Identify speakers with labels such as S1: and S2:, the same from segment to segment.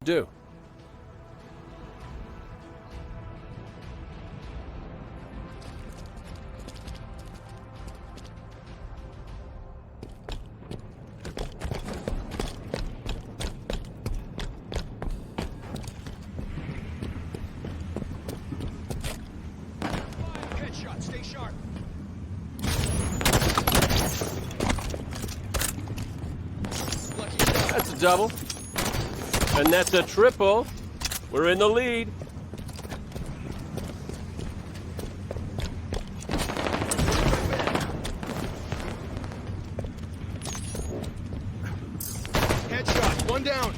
S1: do.
S2: Headshot, stay sharp. Lucky shot.
S1: That's a double. And that's a triple. We're in the lead.
S2: Headshot, one down.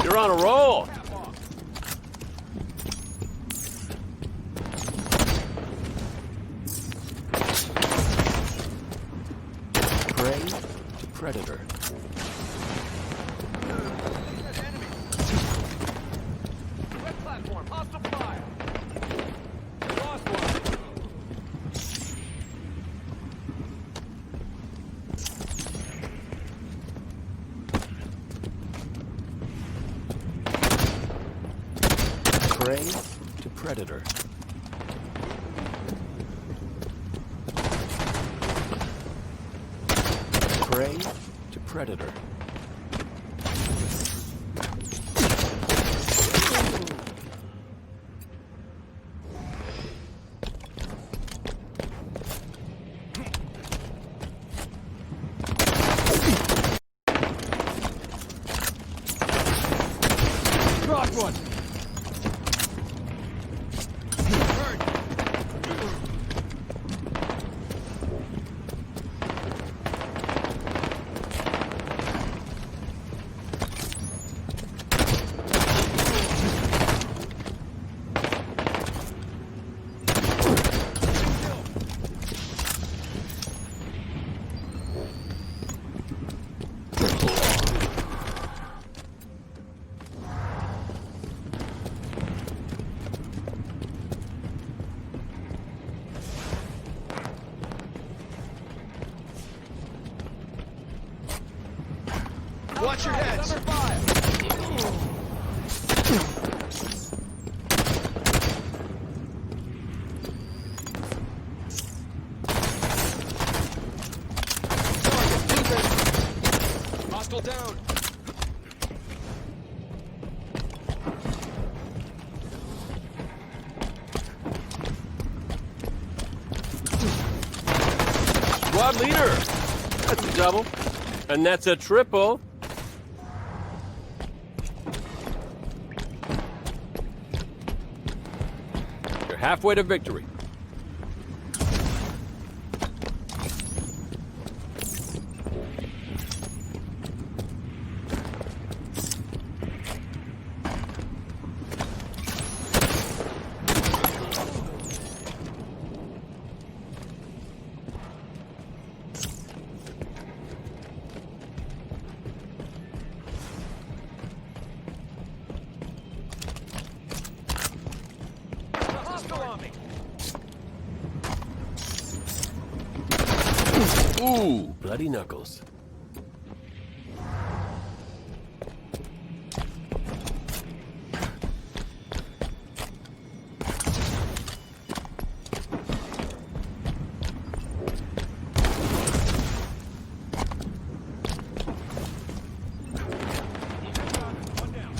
S1: You're on a roll. Prey to predator.
S2: Red platform, hostile fire. Lost one.
S1: Prey to predator. Prey to predator.
S2: Dropped one. Watch your heads. Number 5. Hostile down.
S1: Squad leader. That's a double. And that's a triple. You're halfway to victory.
S2: Hostile on me.
S1: Ooh, bloody knuckles.
S2: One down.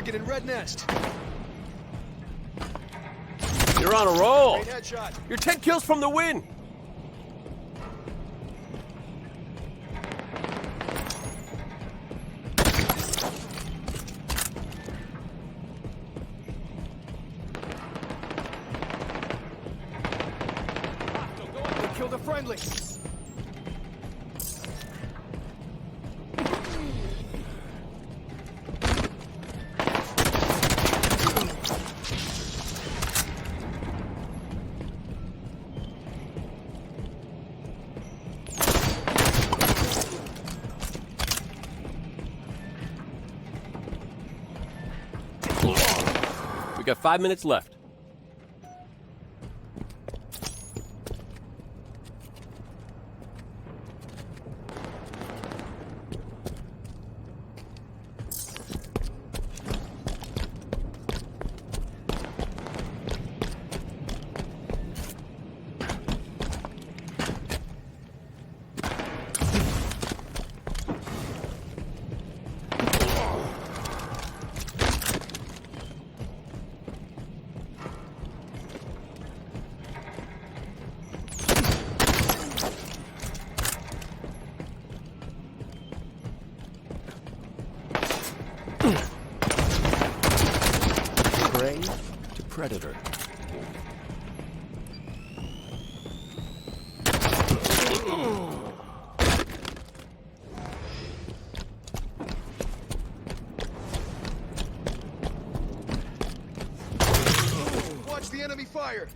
S2: target in red nest.
S1: You're on a roll.
S2: Great headshot.
S1: You're 10 kills from the win.
S2: They killed a friendly.
S1: We got 5 minutes left. Prey to predator.
S2: Watch the enemy fire.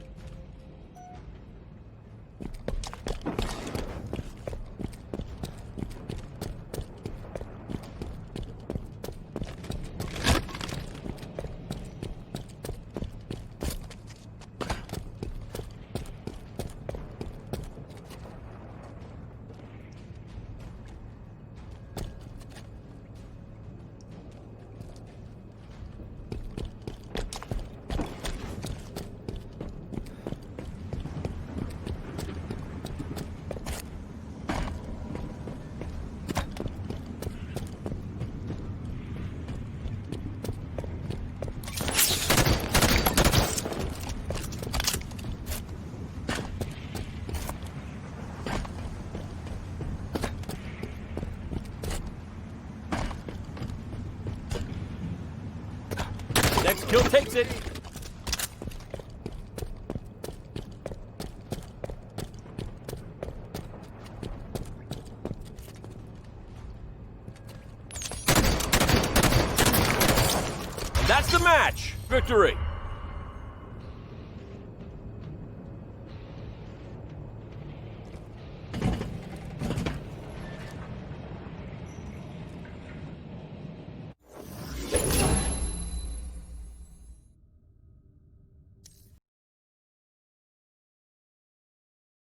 S1: Next kill takes it. And that's the match. Victory.